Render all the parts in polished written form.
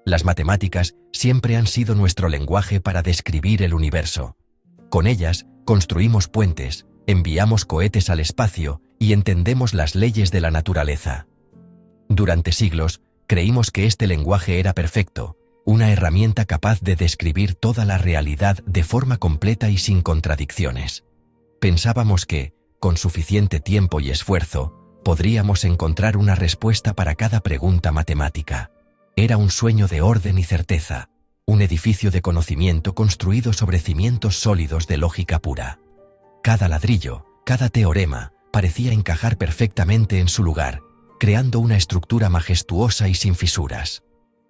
Las matemáticas siempre han sido nuestro lenguaje para describir el universo. Con ellas, construimos puentes, enviamos cohetes al espacio y entendemos las leyes de la naturaleza. Durante siglos, creímos que este lenguaje era perfecto, una herramienta capaz de describir toda la realidad de forma completa y sin contradicciones. Pensábamos que, con suficiente tiempo y esfuerzo, podríamos encontrar una respuesta para cada pregunta matemática. Era un sueño de orden y certeza, un edificio de conocimiento construido sobre cimientos sólidos de lógica pura. Cada ladrillo, cada teorema, parecía encajar perfectamente en su lugar, creando una estructura majestuosa y sin fisuras.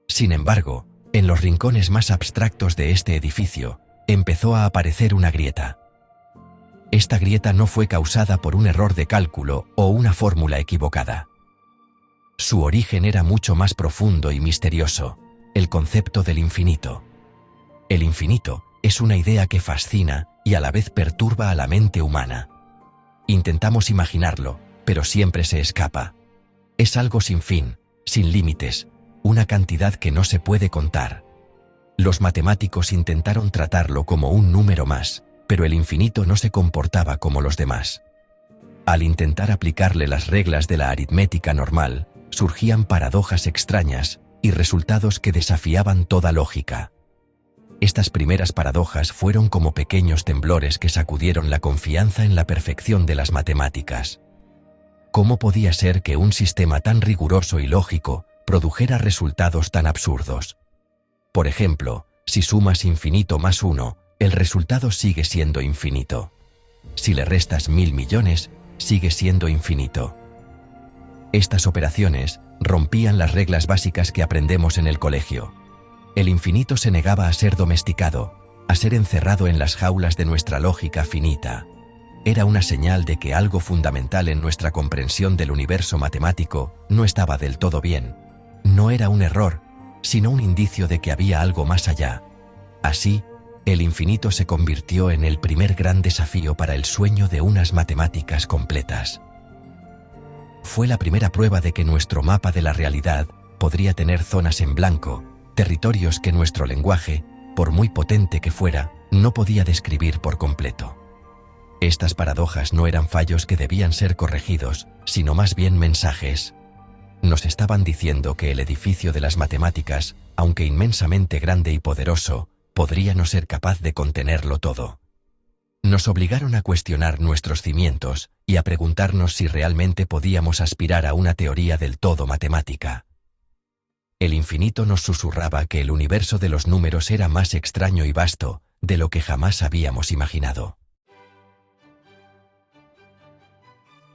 Sin embargo, en los rincones más abstractos de este edificio, empezó a aparecer una grieta. Esta grieta no fue causada por un error de cálculo o una fórmula equivocada. Su origen era mucho más profundo y misterioso, el concepto del infinito. El infinito es una idea que fascina y a la vez perturba a la mente humana. Intentamos imaginarlo, pero siempre se escapa. Es algo sin fin, sin límites, una cantidad que no se puede contar. Los matemáticos intentaron tratarlo como un número más, pero el infinito no se comportaba como los demás. Al intentar aplicarle las reglas de la aritmética normal, surgían paradojas extrañas y resultados que desafiaban toda lógica. Estas primeras paradojas fueron como pequeños temblores que sacudieron la confianza en la perfección de las matemáticas. ¿Cómo podía ser que un sistema tan riguroso y lógico produjera resultados tan absurdos? Por ejemplo, si sumas infinito más 1, el resultado sigue siendo infinito. Si le restas 1000 millones, sigue siendo infinito. Estas operaciones rompían las reglas básicas que aprendemos en el colegio. El infinito se negaba a ser domesticado, a ser encerrado en las jaulas de nuestra lógica finita. Era una señal de que algo fundamental en nuestra comprensión del universo matemático no estaba del todo bien. No era un error, sino un indicio de que había algo más allá. Así, el infinito se convirtió en el primer gran desafío para el sueño de unas matemáticas completas. Fue la primera prueba de que nuestro mapa de la realidad podría tener zonas en blanco, territorios que nuestro lenguaje, por muy potente que fuera, no podía describir por completo. Estas paradojas no eran fallos que debían ser corregidos, sino más bien mensajes. Nos estaban diciendo que el edificio de las matemáticas, aunque inmensamente grande y poderoso, podría no ser capaz de contenerlo todo. Nos obligaron a cuestionar nuestros cimientos y a preguntarnos si realmente podíamos aspirar a una teoría del todo matemática. El infinito nos susurraba que el universo de los números era más extraño y vasto de lo que jamás habíamos imaginado.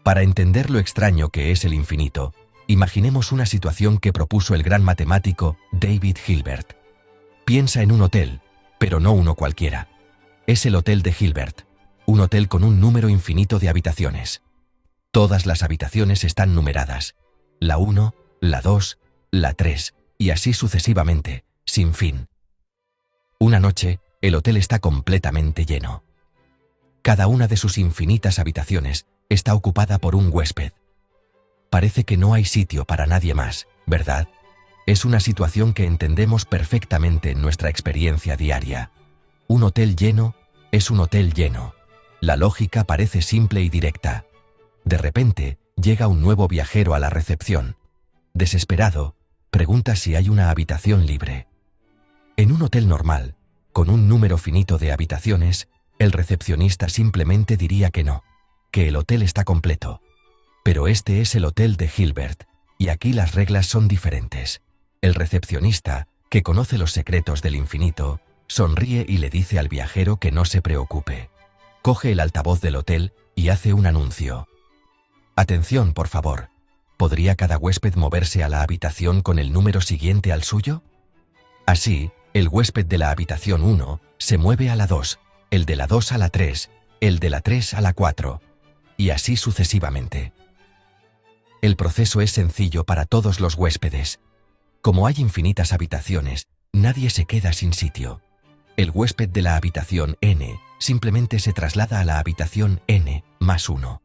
Para entender lo extraño que es el infinito, imaginemos una situación que propuso el gran matemático David Hilbert. Piensa en un hotel, pero no uno cualquiera. Es el Hotel de Hilbert, un hotel con un número infinito de habitaciones. Todas las habitaciones están numeradas, la 1, la 2, la 3, y así sucesivamente, sin fin. Una noche, el hotel está completamente lleno. Cada una de sus infinitas habitaciones está ocupada por un huésped. Parece que no hay sitio para nadie más, ¿verdad? Es una situación que entendemos perfectamente en nuestra experiencia diaria. Un hotel lleno es un hotel lleno. La lógica parece simple y directa. De repente, llega un nuevo viajero a la recepción. Desesperado, pregunta si hay una habitación libre. En un hotel normal, con un número finito de habitaciones, el recepcionista simplemente diría que no, que el hotel está completo. Pero este es el Hotel de Hilbert, y aquí las reglas son diferentes. El recepcionista, que conoce los secretos del infinito, sonríe y le dice al viajero que no se preocupe. Coge el altavoz del hotel y hace un anuncio. Atención, por favor. ¿Podría cada huésped moverse a la habitación con el número siguiente al suyo? Así, el huésped de la habitación 1 se mueve a la 2, el de la 2 a la 3, el de la 3 a la 4, y así sucesivamente. El proceso es sencillo para todos los huéspedes. Como hay infinitas habitaciones, nadie se queda sin sitio. El huésped de la habitación N simplemente se traslada a la habitación N más 1.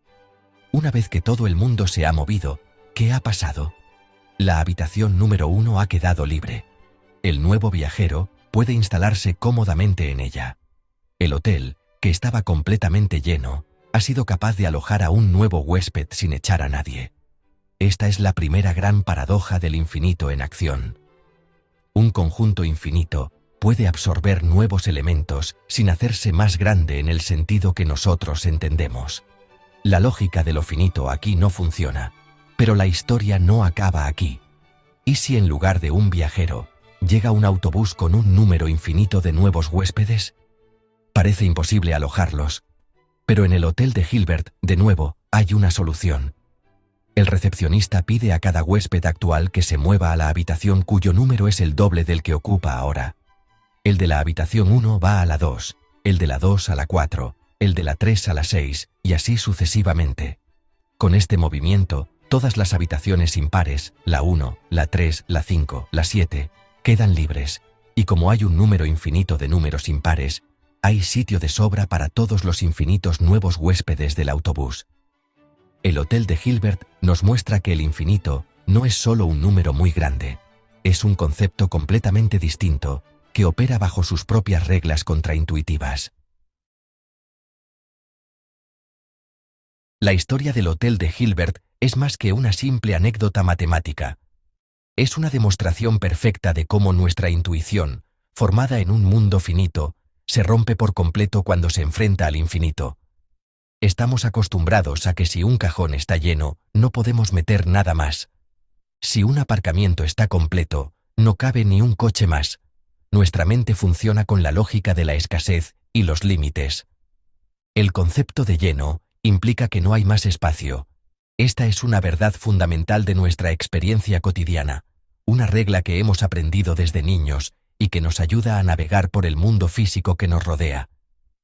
Una vez que todo el mundo se ha movido, ¿qué ha pasado? La habitación número 1 ha quedado libre. El nuevo viajero puede instalarse cómodamente en ella. El hotel, que estaba completamente lleno, ha sido capaz de alojar a un nuevo huésped sin echar a nadie. Esta es la primera gran paradoja del infinito en acción. Un conjunto infinito puede absorber nuevos elementos sin hacerse más grande en el sentido que nosotros entendemos. La lógica de lo finito aquí no funciona, pero la historia no acaba aquí. ¿Y si en lugar de un viajero, llega un autobús con un número infinito de nuevos huéspedes? Parece imposible alojarlos, pero en el hotel de Hilbert, de nuevo, hay una solución. El recepcionista pide a cada huésped actual que se mueva a la habitación cuyo número es el doble del que ocupa ahora. El de la habitación 1 va a la 2, el de la 2 a la 4, el de la 3 a la 6, y así sucesivamente. Con este movimiento, todas las habitaciones impares, la 1, la 3, la 5, la 7, quedan libres, y como hay un número infinito de números impares, hay sitio de sobra para todos los infinitos nuevos huéspedes del autobús. El hotel de Hilbert nos muestra que el infinito no es solo un número muy grande, es un concepto completamente distinto, que opera bajo sus propias reglas contraintuitivas. La historia del hotel de Hilbert es más que una simple anécdota matemática. Es una demostración perfecta de cómo nuestra intuición, formada en un mundo finito, se rompe por completo cuando se enfrenta al infinito. Estamos acostumbrados a que si un cajón está lleno, no podemos meter nada más. Si un aparcamiento está completo, no cabe ni un coche más. Nuestra mente funciona con la lógica de la escasez y los límites. El concepto de lleno implica que no hay más espacio. Esta es una verdad fundamental de nuestra experiencia cotidiana, una regla que hemos aprendido desde niños y que nos ayuda a navegar por el mundo físico que nos rodea.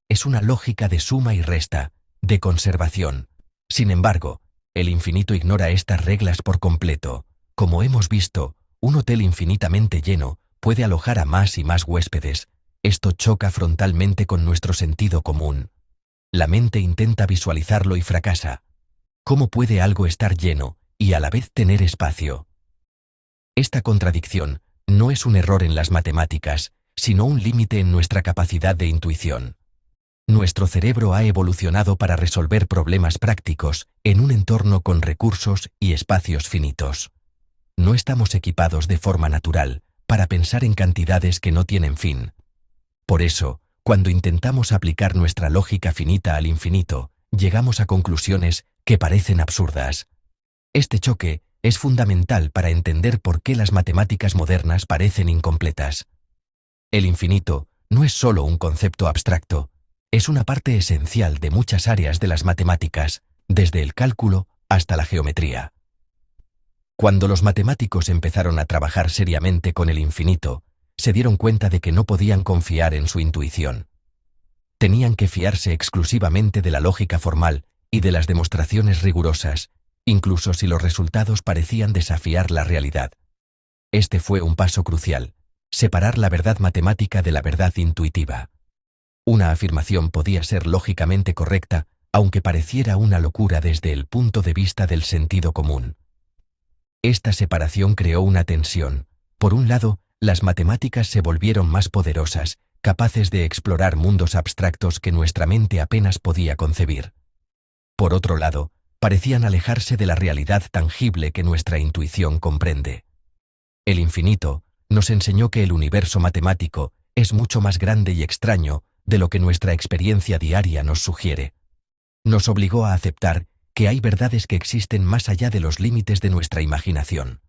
Es una lógica de suma y resta, de conservación. Sin embargo, el infinito ignora estas reglas por completo. Como hemos visto, un hotel infinitamente lleno puede alojar a más y más huéspedes. Esto choca frontalmente con nuestro sentido común. La mente intenta visualizarlo y fracasa. ¿Cómo puede algo estar lleno y a la vez tener espacio? Esta contradicción no es un error en las matemáticas, sino un límite en nuestra capacidad de intuición. Nuestro cerebro ha evolucionado para resolver problemas prácticos en un entorno con recursos y espacios finitos. No estamos equipados de forma natural para pensar en cantidades que no tienen fin. Por eso, cuando intentamos aplicar nuestra lógica finita al infinito, llegamos a conclusiones que parecen absurdas. Este choque es fundamental para entender por qué las matemáticas modernas parecen incompletas. El infinito no es solo un concepto abstracto, es una parte esencial de muchas áreas de las matemáticas, desde el cálculo hasta la geometría. Cuando los matemáticos empezaron a trabajar seriamente con el infinito, se dieron cuenta de que no podían confiar en su intuición. Tenían que fiarse exclusivamente de la lógica formal y de las demostraciones rigurosas, incluso si los resultados parecían desafiar la realidad. Este fue un paso crucial, separar la verdad matemática de la verdad intuitiva. Una afirmación podía ser lógicamente correcta, aunque pareciera una locura desde el punto de vista del sentido común. Esta separación creó una tensión. Por un lado, las matemáticas se volvieron más poderosas, capaces de explorar mundos abstractos que nuestra mente apenas podía concebir. Por otro lado, parecían alejarse de la realidad tangible que nuestra intuición comprende. El infinito nos enseñó que el universo matemático es mucho más grande y extraño de lo que nuestra experiencia diaria nos sugiere. Nos obligó a aceptar que hay verdades que existen más allá de los límites de nuestra imaginación.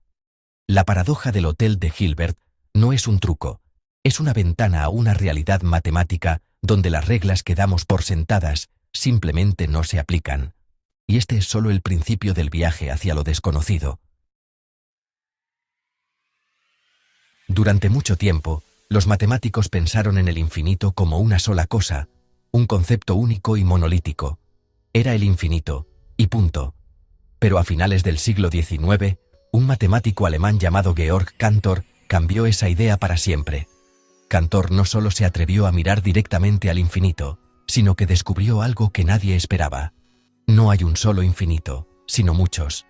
La paradoja del hotel de Hilbert no es un truco, es una ventana a una realidad matemática donde las reglas que damos por sentadas simplemente no se aplican. Y este es solo el principio del viaje hacia lo desconocido. Durante mucho tiempo, los matemáticos pensaron en el infinito como una sola cosa, un concepto único y monolítico. Era el infinito, y punto. Pero a finales del siglo XIX, un matemático alemán llamado Georg Cantor cambió esa idea para siempre. Cantor no solo se atrevió a mirar directamente al infinito, sino que descubrió algo que nadie esperaba. No hay un solo infinito, sino muchos.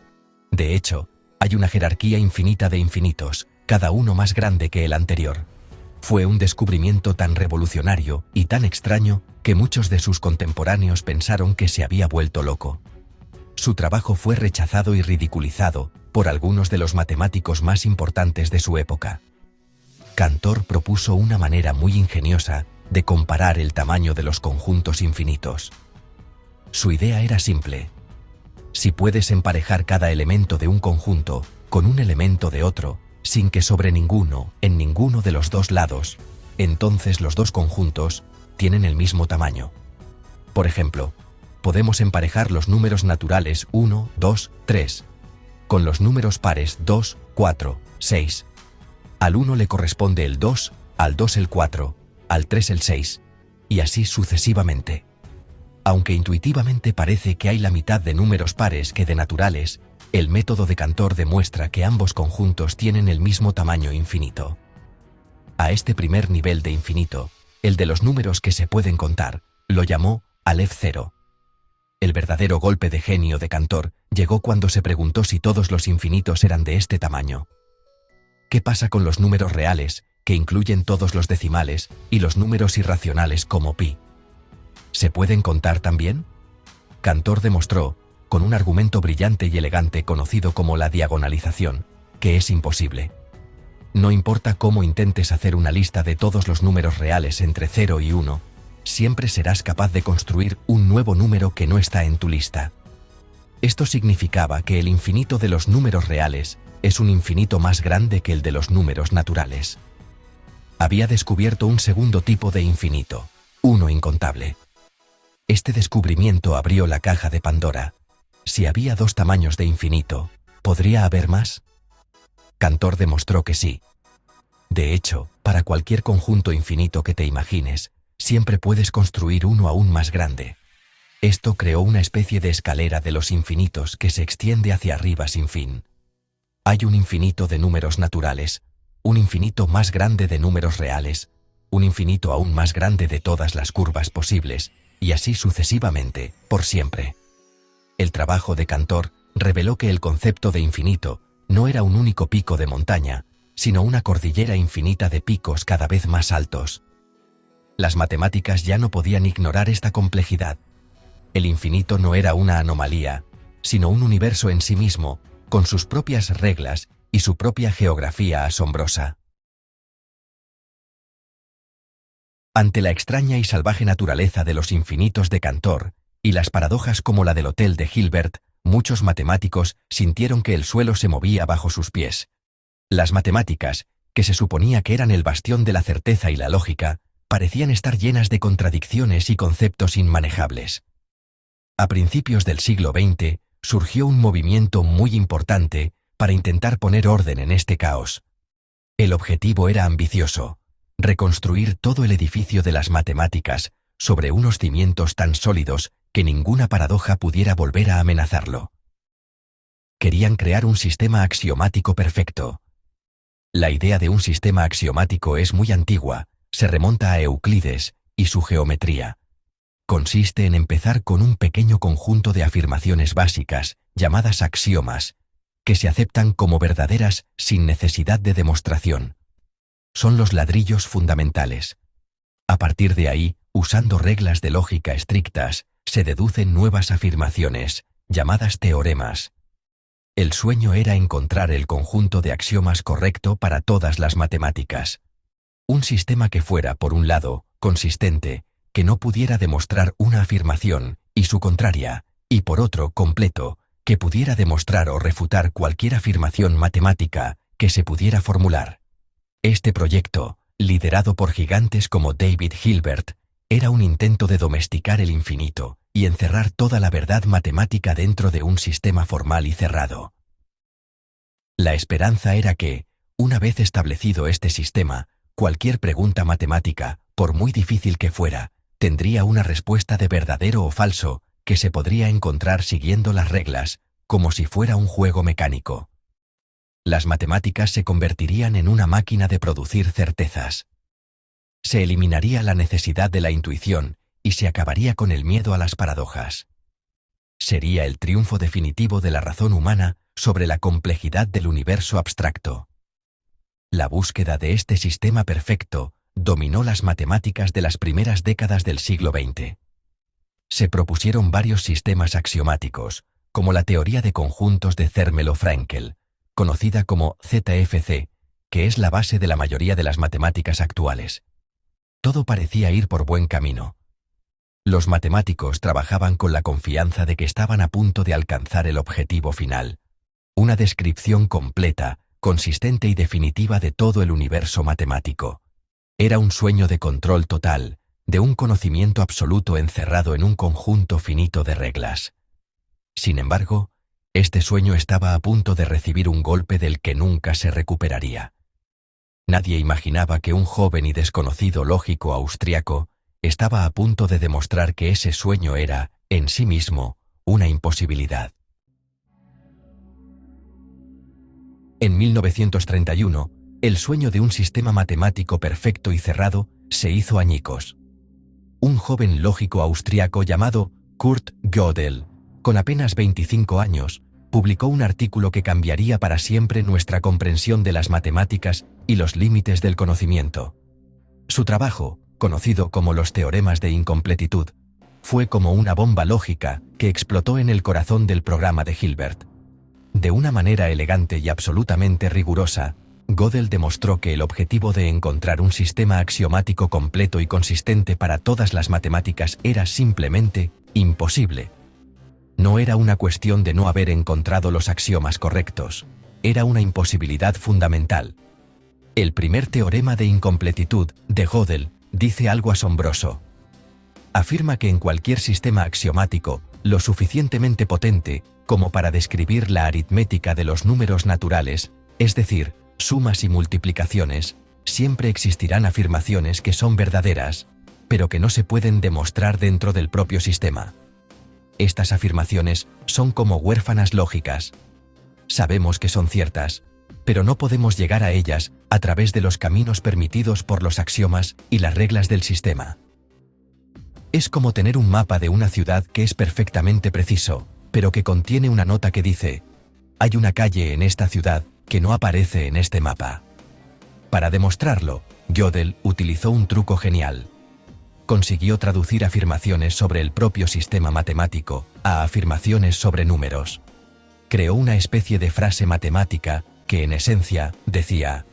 De hecho, hay una jerarquía infinita de infinitos, cada uno más grande que el anterior. Fue un descubrimiento tan revolucionario y tan extraño que muchos de sus contemporáneos pensaron que se había vuelto loco. Su trabajo fue rechazado y ridiculizado por algunos de los matemáticos más importantes de su época. Cantor propuso una manera muy ingeniosa de comparar el tamaño de los conjuntos infinitos. Su idea era simple. Si puedes emparejar cada elemento de un conjunto con un elemento de otro, sin que sobre en ninguno de los dos lados, entonces los dos conjuntos tienen el mismo tamaño. Por ejemplo, podemos emparejar los números naturales 1, 2, 3, con los números pares 2, 4, 6. Al 1 le corresponde el 2, al 2 el 4, al 3 el 6, y así sucesivamente. Aunque intuitivamente parece que hay la mitad de números pares que de naturales, el método de Cantor demuestra que ambos conjuntos tienen el mismo tamaño infinito. A este primer nivel de infinito, el de los números que se pueden contar, lo llamó Aleph cero. El verdadero golpe de genio de Cantor llegó cuando se preguntó si todos los infinitos eran de este tamaño. ¿Qué pasa con los números reales, que incluyen todos los decimales, y los números irracionales como pi? ¿Se pueden contar también? Cantor demostró, con un argumento brillante y elegante conocido como la diagonalización, que es imposible. No importa cómo intentes hacer una lista de todos los números reales entre 0 y 1, siempre serás capaz de construir un nuevo número que no está en tu lista. Esto significaba que el infinito de los números reales es un infinito más grande que el de los números naturales. Había descubierto un segundo tipo de infinito, uno incontable. Este descubrimiento abrió la caja de Pandora. Si había dos tamaños de infinito, ¿podría haber más? Cantor demostró que sí. De hecho, para cualquier conjunto infinito que te imagines, siempre puedes construir uno aún más grande. Esto creó una especie de escalera de los infinitos que se extiende hacia arriba sin fin. Hay un infinito de números naturales, un infinito más grande de números reales, un infinito aún más grande de todas las curvas posibles, y así sucesivamente, por siempre. El trabajo de Cantor reveló que el concepto de infinito no era un único pico de montaña, sino una cordillera infinita de picos cada vez más altos. Las matemáticas ya no podían ignorar esta complejidad. El infinito no era una anomalía, sino un universo en sí mismo, con sus propias reglas y su propia geografía asombrosa. Ante la extraña y salvaje naturaleza de los infinitos de Cantor, y las paradojas como la del Hotel de Hilbert, muchos matemáticos sintieron que el suelo se movía bajo sus pies. Las matemáticas, que se suponía que eran el bastión de la certeza y la lógica, parecían estar llenas de contradicciones y conceptos inmanejables. A principios del siglo XX, surgió un movimiento muy importante para intentar poner orden en este caos. El objetivo era ambicioso: reconstruir todo el edificio de las matemáticas sobre unos cimientos tan sólidos que ninguna paradoja pudiera volver a amenazarlo. Querían crear un sistema axiomático perfecto. La idea de un sistema axiomático es muy antigua, se remonta a Euclides y su geometría. Consiste en empezar con un pequeño conjunto de afirmaciones básicas, llamadas axiomas, que se aceptan como verdaderas sin necesidad de demostración. Son los ladrillos fundamentales. A partir de ahí, usando reglas de lógica estrictas, se deducen nuevas afirmaciones, llamadas teoremas. El sueño era encontrar el conjunto de axiomas correcto para todas las matemáticas. Un sistema que fuera, por un lado, consistente, que no pudiera demostrar una afirmación y su contraria, y por otro, completo, que pudiera demostrar o refutar cualquier afirmación matemática que se pudiera formular. Este proyecto, liderado por gigantes como David Hilbert, era un intento de domesticar el infinito y encerrar toda la verdad matemática dentro de un sistema formal y cerrado. La esperanza era que, una vez establecido este sistema, cualquier pregunta matemática, por muy difícil que fuera, tendría una respuesta de verdadero o falso que se podría encontrar siguiendo las reglas, como si fuera un juego mecánico. Las matemáticas se convertirían en una máquina de producir certezas. Se eliminaría la necesidad de la intuición y se acabaría con el miedo a las paradojas. Sería el triunfo definitivo de la razón humana sobre la complejidad del universo abstracto. La búsqueda de este sistema perfecto dominó las matemáticas de las primeras décadas del siglo XX. Se propusieron varios sistemas axiomáticos, como la teoría de conjuntos de Zermelo-Fraenkel, conocida como ZFC, que es la base de la mayoría de las matemáticas actuales. Todo parecía ir por buen camino. Los matemáticos trabajaban con la confianza de que estaban a punto de alcanzar el objetivo final, una descripción completa, consistente y definitiva de todo el universo matemático. Era un sueño de control total, de un conocimiento absoluto encerrado en un conjunto finito de reglas. Sin embargo, este sueño estaba a punto de recibir un golpe del que nunca se recuperaría. Nadie imaginaba que un joven y desconocido lógico austriaco estaba a punto de demostrar que ese sueño era, en sí mismo, una imposibilidad. En 1931, el sueño de un sistema matemático perfecto y cerrado se hizo añicos. Un joven lógico austriaco llamado Kurt Gödel, con apenas 25 años, publicó un artículo que cambiaría para siempre nuestra comprensión de las matemáticas y los límites del conocimiento. Su trabajo, conocido como los teoremas de incompletitud, fue como una bomba lógica que explotó en el corazón del programa de Hilbert. De una manera elegante y absolutamente rigurosa, Gödel demostró que el objetivo de encontrar un sistema axiomático completo y consistente para todas las matemáticas era simplemente imposible. No era una cuestión de no haber encontrado los axiomas correctos, era una imposibilidad fundamental. El primer teorema de incompletitud de Gödel dice algo asombroso. Afirma que en cualquier sistema axiomático, lo suficientemente potente como para describir la aritmética de los números naturales, es decir, sumas y multiplicaciones, siempre existirán afirmaciones que son verdaderas, pero que no se pueden demostrar dentro del propio sistema. Estas afirmaciones son como huérfanas lógicas. Sabemos que son ciertas, pero no podemos llegar a ellas a través de los caminos permitidos por los axiomas y las reglas del sistema. Es como tener un mapa de una ciudad que es perfectamente preciso, pero que contiene una nota que dice: hay una calle en esta ciudad que no aparece en este mapa. Para demostrarlo, Gödel utilizó un truco genial. Consiguió traducir afirmaciones sobre el propio sistema matemático a afirmaciones sobre números. Creó una especie de frase matemática que, en esencia, decía: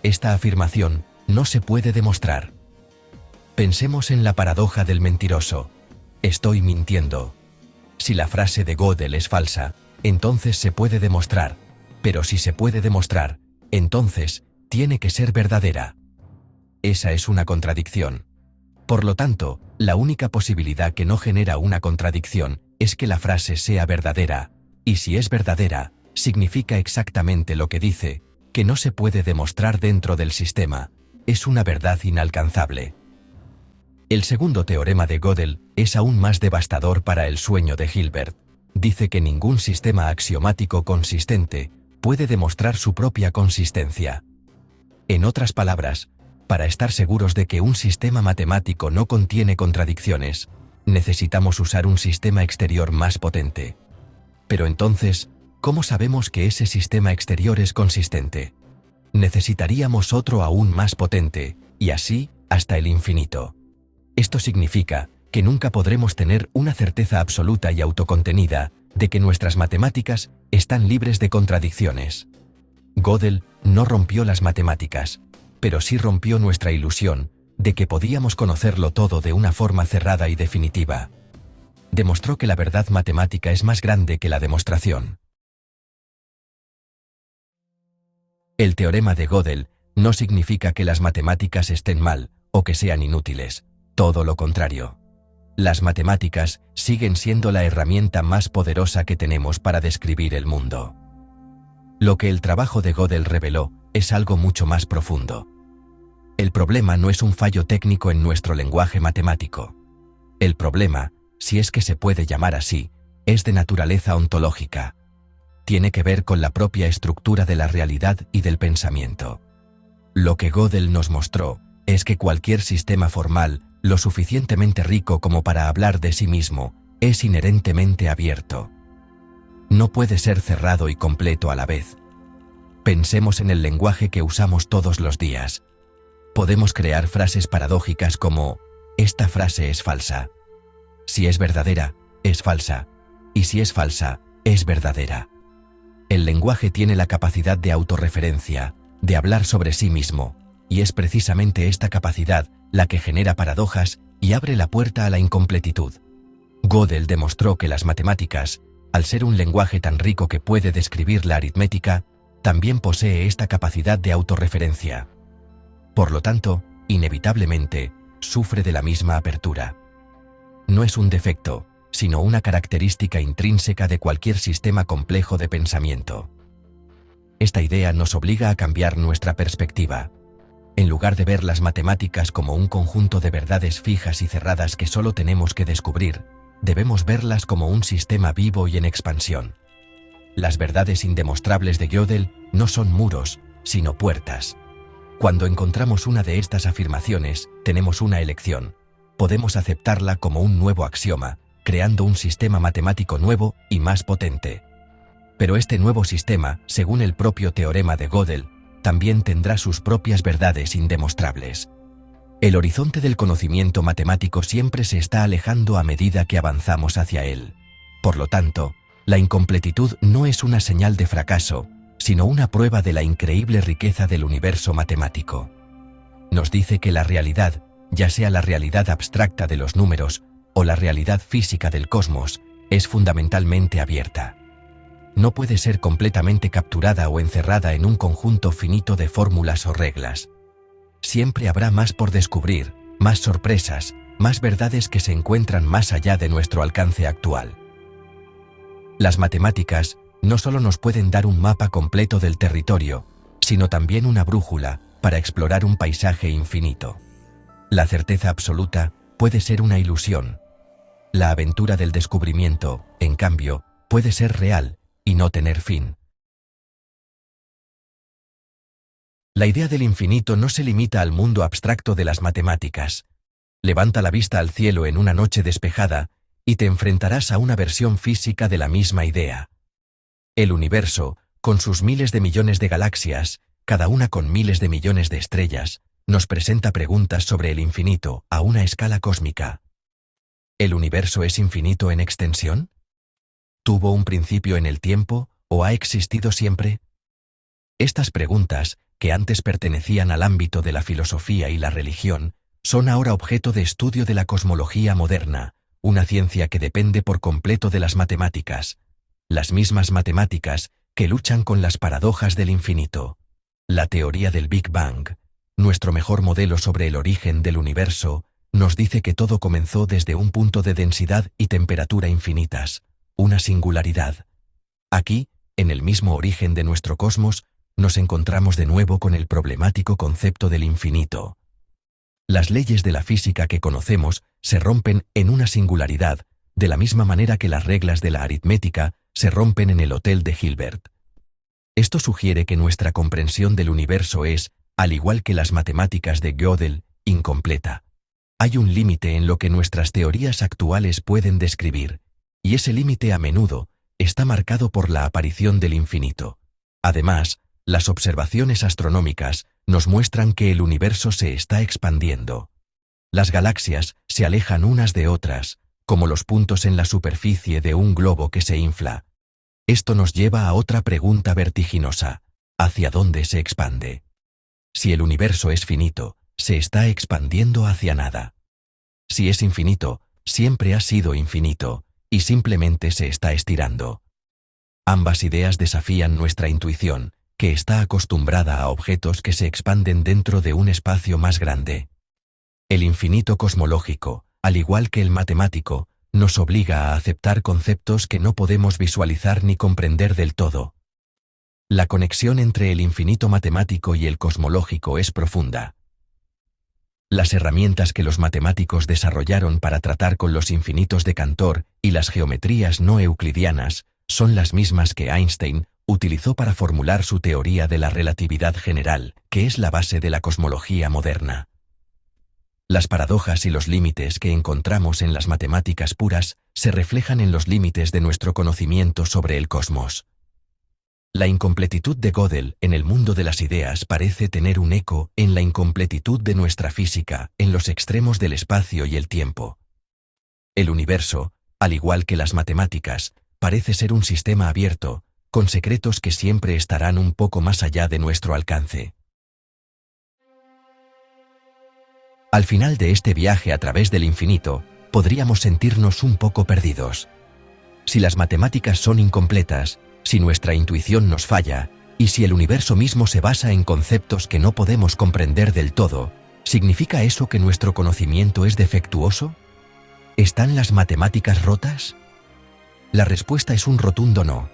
esta afirmación no se puede demostrar. Pensemos en la paradoja del mentiroso. Estoy mintiendo. Si la frase de Gödel es falsa, entonces se puede demostrar, pero si se puede demostrar, entonces tiene que ser verdadera. Esa es una contradicción. Por lo tanto, la única posibilidad que no genera una contradicción es que la frase sea verdadera, y si es verdadera, significa exactamente lo que dice, que no se puede demostrar dentro del sistema, es una verdad inalcanzable. El segundo teorema de Gödel es aún más devastador para el sueño de Hilbert. Dice que ningún sistema axiomático consistente puede demostrar su propia consistencia. En otras palabras, para estar seguros de que un sistema matemático no contiene contradicciones, necesitamos usar un sistema exterior más potente. Pero entonces, ¿cómo sabemos que ese sistema exterior es consistente? Necesitaríamos otro aún más potente, y así hasta el infinito. Esto significa que nunca podremos tener una certeza absoluta y autocontenida de que nuestras matemáticas están libres de contradicciones. Gödel no rompió las matemáticas, pero sí rompió nuestra ilusión de que podíamos conocerlo todo de una forma cerrada y definitiva. Demostró que la verdad matemática es más grande que la demostración. El teorema de Gödel no significa que las matemáticas estén mal o que sean inútiles, todo lo contrario. Las matemáticas siguen siendo la herramienta más poderosa que tenemos para describir el mundo. Lo que el trabajo de Gödel reveló es algo mucho más profundo. El problema no es un fallo técnico en nuestro lenguaje matemático. El problema, si es que se puede llamar así, es de naturaleza ontológica. Tiene que ver con la propia estructura de la realidad y del pensamiento. Lo que Gödel nos mostró es que cualquier sistema formal, lo suficientemente rico como para hablar de sí mismo, es inherentemente abierto. No puede ser cerrado y completo a la vez. Pensemos en el lenguaje que usamos todos los días. Podemos crear frases paradójicas como: esta frase es falsa. Si es verdadera, es falsa. Y si es falsa, es verdadera. El lenguaje tiene la capacidad de autorreferencia, de hablar sobre sí mismo, y es precisamente esta capacidad la que genera paradojas y abre la puerta a la incompletitud. Gödel demostró que las matemáticas, al ser un lenguaje tan rico que puede describir la aritmética, también posee esta capacidad de autorreferencia. Por lo tanto, inevitablemente, sufre de la misma apertura. No es un defecto, sino una característica intrínseca de cualquier sistema complejo de pensamiento. Esta idea nos obliga a cambiar nuestra perspectiva. En lugar de ver las matemáticas como un conjunto de verdades fijas y cerradas que solo tenemos que descubrir, debemos verlas como un sistema vivo y en expansión. Las verdades indemostrables de Gödel no son muros, sino puertas. Cuando encontramos una de estas afirmaciones, tenemos una elección. Podemos aceptarla como un nuevo axioma, creando un sistema matemático nuevo y más potente. Pero este nuevo sistema, según el propio teorema de Gödel, también tendrá sus propias verdades indemostrables. El horizonte del conocimiento matemático siempre se está alejando a medida que avanzamos hacia él. Por lo tanto, la incompletitud no es una señal de fracaso, sino una prueba de la increíble riqueza del universo matemático. Nos dice que la realidad, ya sea la realidad abstracta de los números o la realidad física del cosmos, es fundamentalmente abierta. No puede ser completamente capturada o encerrada en un conjunto finito de fórmulas o reglas. Siempre habrá más por descubrir, más sorpresas, más verdades que se encuentran más allá de nuestro alcance actual. Las matemáticas no solo nos pueden dar un mapa completo del territorio, sino también una brújula para explorar un paisaje infinito. La certeza absoluta puede ser una ilusión. La aventura del descubrimiento, en cambio, puede ser real y no tener fin. La idea del infinito no se limita al mundo abstracto de las matemáticas. Levanta la vista al cielo en una noche despejada y te enfrentarás a una versión física de la misma idea. El universo, con sus miles de millones de galaxias, cada una con miles de millones de estrellas, nos presenta preguntas sobre el infinito a una escala cósmica. ¿El universo es infinito en extensión? ¿Tuvo un principio en el tiempo o ha existido siempre? Estas preguntas, que antes pertenecían al ámbito de la filosofía y la religión, son ahora objeto de estudio de la cosmología moderna, una ciencia que depende por completo de las matemáticas, las mismas matemáticas que luchan con las paradojas del infinito. La teoría del Big Bang, nuestro mejor modelo sobre el origen del universo, nos dice que todo comenzó desde un punto de densidad y temperatura infinitas, una singularidad. Aquí, en el mismo origen de nuestro cosmos, nos encontramos de nuevo con el problemático concepto del infinito. Las leyes de la física que conocemos se rompen en una singularidad, de la misma manera que las reglas de la aritmética se rompen en el Hotel de Hilbert. Esto sugiere que nuestra comprensión del universo es, al igual que las matemáticas de Gödel, incompleta. Hay un límite en lo que nuestras teorías actuales pueden describir, y ese límite a menudo está marcado por la aparición del infinito. Además, las observaciones astronómicas nos muestran que el universo se está expandiendo. Las galaxias se alejan unas de otras, como los puntos en la superficie de un globo que se infla. Esto nos lleva a otra pregunta vertiginosa: ¿hacia dónde se expande? Si el universo es finito, se está expandiendo hacia nada. Si es infinito, siempre ha sido infinito, y simplemente se está estirando. Ambas ideas desafían nuestra intuición, que está acostumbrada a objetos que se expanden dentro de un espacio más grande. El infinito cosmológico, al igual que el matemático, nos obliga a aceptar conceptos que no podemos visualizar ni comprender del todo. La conexión entre el infinito matemático y el cosmológico es profunda. Las herramientas que los matemáticos desarrollaron para tratar con los infinitos de Cantor y las geometrías no euclidianas son las mismas que Einstein utilizó para formular su teoría de la relatividad general, que es la base de la cosmología moderna. Las paradojas y los límites que encontramos en las matemáticas puras se reflejan en los límites de nuestro conocimiento sobre el cosmos. La incompletitud de Gödel en el mundo de las ideas parece tener un eco en la incompletitud de nuestra física, en los extremos del espacio y el tiempo. El universo, al igual que las matemáticas, parece ser un sistema abierto, con secretos que siempre estarán un poco más allá de nuestro alcance. Al final de este viaje a través del infinito, podríamos sentirnos un poco perdidos. Si las matemáticas son incompletas, si nuestra intuición nos falla, y si el universo mismo se basa en conceptos que no podemos comprender del todo, ¿significa eso que nuestro conocimiento es defectuoso? ¿Están las matemáticas rotas? La respuesta es un rotundo no.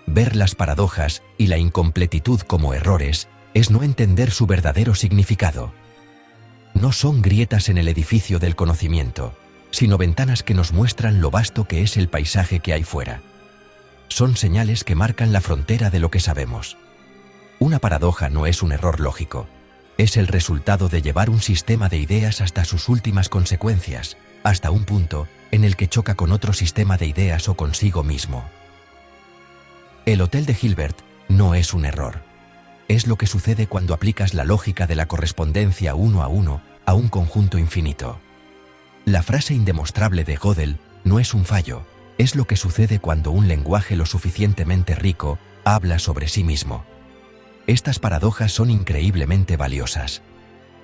Ver las paradojas y la incompletitud como errores es no entender su verdadero significado. No son grietas en el edificio del conocimiento, sino ventanas que nos muestran lo vasto que es el paisaje que hay fuera. Son señales que marcan la frontera de lo que sabemos. Una paradoja no es un error lógico, es el resultado de llevar un sistema de ideas hasta sus últimas consecuencias, hasta un punto en el que choca con otro sistema de ideas o consigo mismo. El Hotel de Hilbert no es un error. Es lo que sucede cuando aplicas la lógica de la correspondencia uno a un conjunto infinito. La frase indemostrable de Gödel no es un fallo, es lo que sucede cuando un lenguaje lo suficientemente rico habla sobre sí mismo. Estas paradojas son increíblemente valiosas.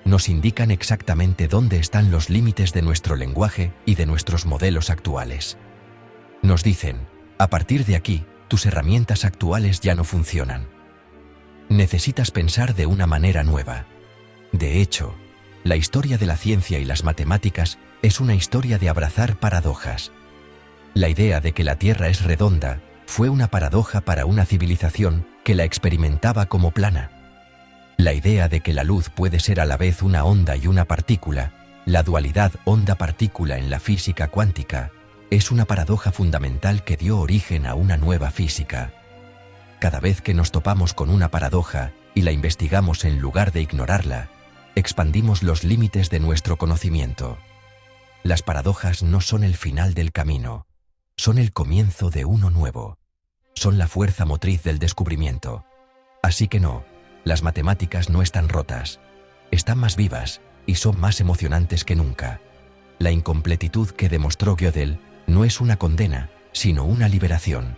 Nos indican exactamente dónde están los límites de nuestro lenguaje y de nuestros modelos actuales. Nos dicen, a partir de aquí, tus herramientas actuales ya no funcionan. Necesitas pensar de una manera nueva. De hecho, la historia de la ciencia y las matemáticas es una historia de abrazar paradojas. La idea de que la Tierra es redonda fue una paradoja para una civilización que la experimentaba como plana. La idea de que la luz puede ser a la vez una onda y una partícula, la dualidad onda-partícula en la física cuántica, es una paradoja fundamental que dio origen a una nueva física. Cada vez que nos topamos con una paradoja y la investigamos en lugar de ignorarla, expandimos los límites de nuestro conocimiento. Las paradojas no son el final del camino, son el comienzo de uno nuevo. Son la fuerza motriz del descubrimiento. Así que no, las matemáticas no están rotas, están más vivas y son más emocionantes que nunca. La incompletitud que demostró Gödel no es una condena, sino una liberación.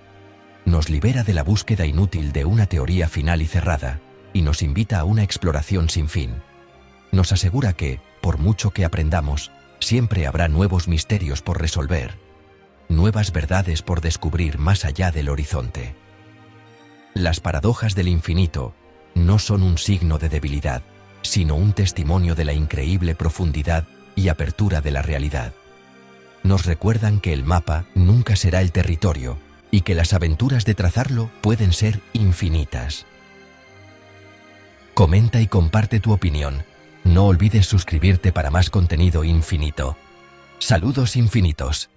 Nos libera de la búsqueda inútil de una teoría final y cerrada, y nos invita a una exploración sin fin. Nos asegura que, por mucho que aprendamos, siempre habrá nuevos misterios por resolver, nuevas verdades por descubrir más allá del horizonte. Las paradojas del infinito no son un signo de debilidad, sino un testimonio de la increíble profundidad y apertura de la realidad. Nos recuerdan que el mapa nunca será el territorio, y que las aventuras de trazarlo pueden ser infinitas. Comenta y comparte tu opinión. No olvides suscribirte para más contenido infinito. Saludos infinitos.